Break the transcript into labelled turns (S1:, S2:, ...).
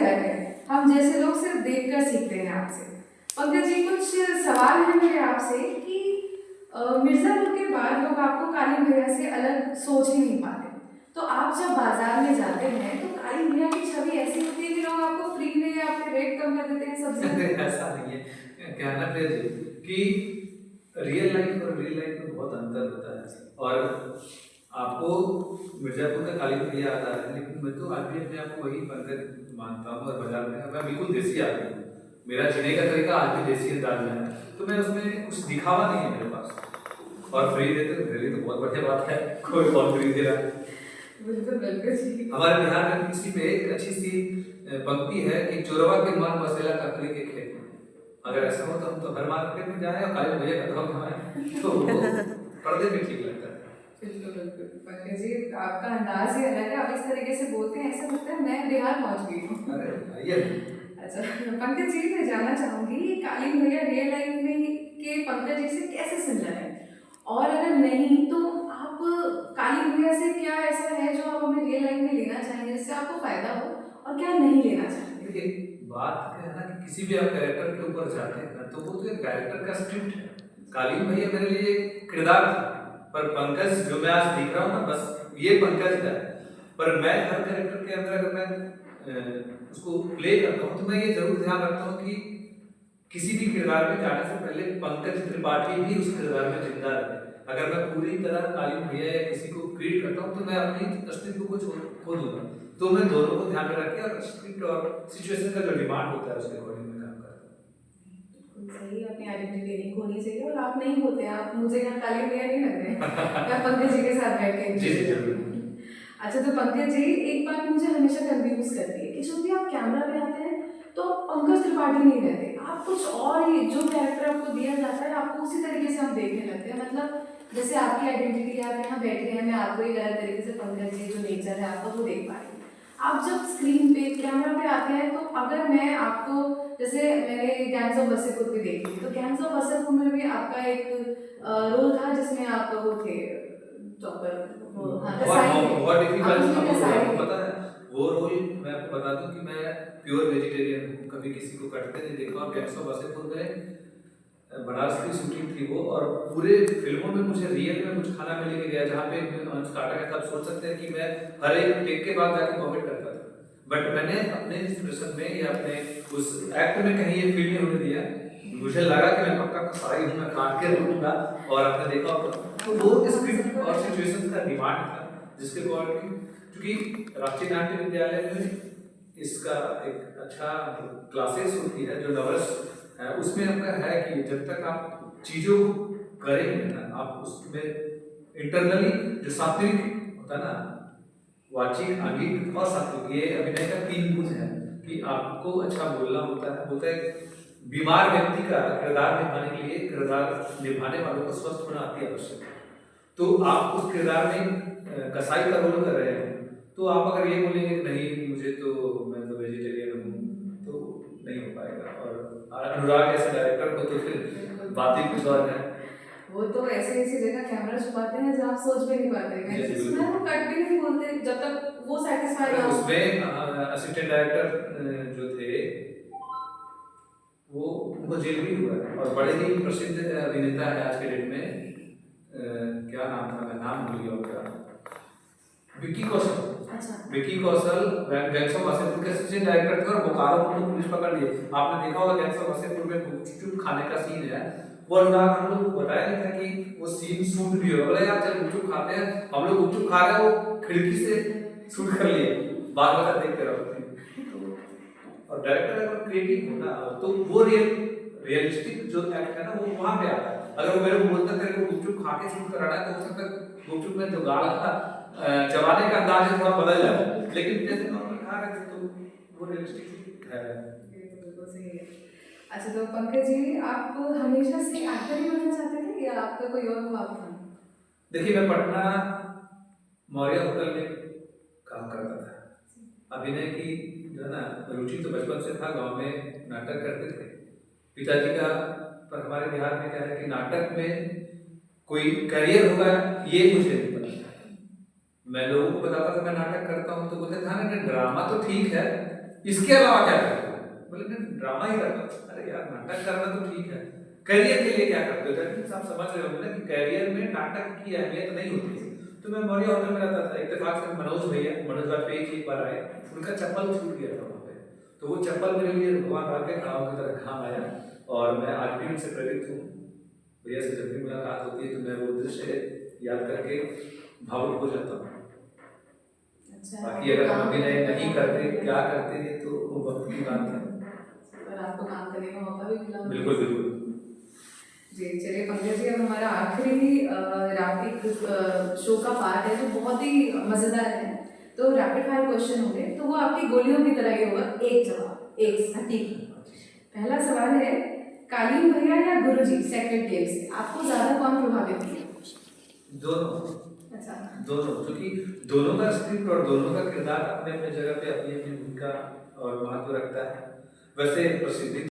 S1: अलग है। हम जैसे लोग सिर्फ देखकर सीखते हैं आपसे। पंकज जी, कुछ सवाल है मेरे आपसे कि मिर्जापुर के बाद लोग आपको कालीन भैया से अलग सोच ही नहीं पाते। तो आप जब बाजार में जाते हैं तो कालीन भैया की छवि ऐसी होती है कि लोग आपको फ्री में या आपके रेट कम कर देते हैं सब्जी।
S2: ऐसा नहीं है, क्या है ना प्रिया जी कि रियल लाइफ और रियल लाइफ में बहुत अंतर होता है। और आपको मिर्जापुर का कालीन भैया याद आ रहा है, लेकिन मैं तो आज भी अपने आप को वही पंकज मानता हूँ। और बाजार में मैं बिल्कुल देसी आदमी हूँ, मेरा जीने का तरीका आज भी देसी अंदाज में है। तो मैं उसमें कुछ दिखावा नहीं है मेरे पास। और फ्री देते तो मेरे लिए तो बहुत बढ़िया बात है, कोई और फ्री दे रहा है।
S1: बिल्कुल बिल्कुल जी।
S2: हमारे बिहार में किसी पे एक अच्छी सी पंक्ति है कि चोरवा के मन बसेला ककड़ी के खेत में। अगर ऐसा हो तो हम तो हर मार्केट में जाएं और कालीन भैया का धोखा खाएं, तो वो पर्दे में ठीक लगता है।
S1: बिल्कुल बिल्कुल पंकज जी, आपका अंदाज ही अलग है। आप इस तरीके से बोलते हैं, ऐसा लगता है मैं बिहार पहुंच गई हूँ।
S2: अरे आइए।
S1: अच्छा पंकज जी, मैं जानना चाहूंगी कालीन भैया रियल लाइफ में के पंकज जी से कैसे सिमिलर है, और अगर नहीं तो आप कालीन भैया से क्या ऐसा है जो आप हमें रियल लाइफ में लेना चाहेंगे जिससे आपको फायदा हो, और क्या नहीं लेना चाहेंगे?
S2: देखिए बात क्या है ना कि किसी भी आप कैरेक्टर के ऊपर जाते हैं ना, तो वो तो एक डायरेक्टर का स्क्रिप्ट है। कालीन भैया मेरे लिए एक किरदार था, पर पंकज जो मैं आज दिख रहा हूँ ना, बस ये पंकज है। पर मैं हर कैरेक्टर के अंदर अगर मैं उसको प्ले करता हूँ तो मैं ये जरूर ध्यान रखता हूँ कि किसी भी किरदार में जाने से पहले पंकज त्रिपाठी भी उस किरदार में जिंदा रहे। अगर मैं पूरी तरह कालीन भैया या किसी को क्रिएट करता हूँ तो मैं अपनी अस्तित्व को खो दूंगा। तो मैं दोनों को ध्यान में रख के और स्क्रिप्ट और सिचुएशन का जो डिमांड होता है उसके अकॉर्डिंग में काम करता हूँ।
S1: सही, अपनी आइडेंटिटी नहीं खोनी चाहिए। और आप नहीं होते हैं, आप मुझे यहाँ कालीन भैया नहीं लग रहे हैं। मैं पंकज जी के साथ बैठ के
S2: जी जी जरूर।
S1: अच्छा तो पंकज जी, एक बात मुझे हमेशा कंफ्यूज करती है कि जब भी आप कैमरा पे आते हैं तो पंकज त्रिपाठी नहीं रहते, आप कुछ और ही, जो कैरेक्टर आपको दिया जाता है आपको उसी तरीके से हम देखने लगते हैं। मतलब जैसे आपकी आइडेंटिटी, आप यहाँ बैठ गए हैं, मैं आपको ही गलत तरीके से पंकज जी जो नेचर है आपका वो देख पा रही हूँ। आप जब स्क्रीन पे कैमरा पे आते हैं तो अगर मैं आपको, जैसे मैंने गैंग्स ऑफ वासेपुर भी देखी, तो गैंग्स ऑफ वासेपुर में भी आपका एक रोल था जिसमें आप वो थे चॉपर,
S2: बहुत डिफिकल्ट था। आपको पता है वो रोल, मैं आपको बता दूं कि मैं प्योर वेजिटेरियन हूँ, कभी किसी को कटते नहीं देखा। और गैंग्स ऑफ वासेपुर में बनारस की शूटिंग थी वो, और पूरे फिल्मों में मुझे रियल में कुछ खाना में लेके गया जहाँ पे अंश काटा गया था। आप सोच सकते हैं कि मैं हर एक टेक के बाद जाके वॉमिट करता था, बट मैंने अपने एक्सप्रेशन में या अपने उस एक्ट में कहीं ये फील नहीं होने दिया। मुझे लगा कि मैं पक्का कसाई हूँ, मैं काट के रखूंगा। और आपने देखा तो वो स्क्रिप्ट और सिचुएशन का डिमांड था, जिसके अकॉर्डिंग क्योंकि राष्ट्रीय नाट्य विद्यालय में इसका एक अच्छा क्लासेस होती है जो नवरस है, उसमें आपका है कि जब तक आप चीजों को करेंगे ना, आप उसमें इंटरनली जो सात्विक होता है ना, वाचिक, आंगिक और सात्विक, ये अभिनय का 3 गुण है कि आपको अच्छा बोलना होता है। बोलता है बीमार व्यक्ति का किरदार निभाने के लिए किरदार निभाने वालों को स्वस्थ होना अति आवश्यक है। तो आप उस किरदार में कसाई का रोल कर रहे हैं, तो आप अगर ये बोलेंगे नहीं मुझे तो, मैं तो वेजिटेरियन हूँ, तो नहीं हो पाएगा। और अनुराग ऐसे डायरेक्टर को तो फिर बात ही कुछ और है।
S1: वो तो ऐसे ऐसी जगह कैमरा छुपाते हैं जहाँ आप सोच भी नहीं पाते। मैंने सुना है वो कट भी नहीं बोलते जब तक वो सेटिस्फाई ना हो।
S2: उसमें असिस्टेंट डायरेक्टर जो थे वो, उनको जेल भी हुआ है। और बड़े ही प्रसिद्ध अभिनेता है आज के डेट में, क्या नाम था, मैं नाम भूल गया उनका, विक्की कौशल।
S1: अच्छा।
S2: विक्की कौशल गैंग्स ऑफ वासेपुर के असिस्टेंट डायरेक्टर थे, और बोकारो में पुलिस पकड़ लिए। आपने देखा होगा गैंग्स ऑफ वासेपुर में गुपचुप खाने का सीन है, वो अनुराग हम लोग को बताया नहीं था कि वो सीन शूट भी होगा। बोला यार चल गुपचुप खाते हैं, हम लोग गुपचुप खा रहे हैं, वो खिड़की से शूट कर लिए, बार बार देखते रहो। और डायरेक्टर अगर क्रिएटिव होना तो वो रियलिस्टिक जो एक्ट है ना वो वहां पे आता है। अगर वो मेरे को बोलता तेरे को गुपचुप खा के शूट कराना है, तो हो सकता है गुपचुप में जो गाढ़ा चबाने का अंदाज है थोड़ा बदल जाए, लेकिन जैसे नॉर्मल खा रहे थे तो वो रियलिस्टिक है।
S1: बिल्कुल सही है। अच्छा तो पंकज जी, आप हमेशा से एक्टर ही बनना चाहते थे या आपका कोई और ख्वाब था?
S2: देखिए मैं पटना मौर्य होटल में काम करता था। अभिनय की जो है ना रुचि तो बचपन से था, गांव में नाटक करते थे पिताजी का। पर हमारे बिहार में क्या है कि नाटक में कोई करियर होगा ये मुझे नहीं पता। मैं लोगों को बताता था मैं नाटक करता हूँ, तो बोलते थे हाँ ड्रामा तो ठीक है, इसके अलावा क्या करते हो? बोले मैं ड्रामा ही करता हूँ। अरे यार नाटक करना तो ठीक है, करियर के लिए क्या करते हो? दैट मीन्स आप समझ रहे हो ना कि करियर में नाटक की अहमियत नहीं होती है। तो मैं मौर्य होटल में रहता था, इत्तेफाक से मनोज वाजपेयी जी एक बार आए, उनका चप्पल छूट गया था वहाँ पे, तो वो चप्पल मेरे लिए भगवान राम के खड़ाओं की तरह काम आया, और मैं आज भी उनसे प्रेरित हूँ। भैया से जब भी मुलाकात होती है तो मैं वो दृश्य याद करके भावुक हो जाता हूँ।
S1: अच्छा,
S2: बाकी अगर हम अभिनय नहीं करते, क्या करते हैं, तो वो वक्त की बात है।
S1: पर आपको काम करने का मौका भी मिला।
S2: बिल्कुल बिल्कुल।
S1: जी चलिए पंकज जी, अब हमारा आखिरी रैपिड शो का पार्ट है जो बहुत ही मजेदार है। तो रैपिड फायर क्वेश्चन होंगे, तो वो आपकी गोलियों की तरह ही होगा, एक जवाब एक सटीक। पहला सवाल है, कालीन भैया या गुरुजी सेक्रेट गेम से आपको ज्यादा कौन प्रभावित किया?
S2: दोनों।
S1: अच्छा,
S2: दोनों, क्योंकि दोनों का स्क्रिप्ट और दोनों का किरदार अपने अपने जगह पे अपनी अपनी भूमिका और महत्व रखता है। वैसे प्रसिद्धि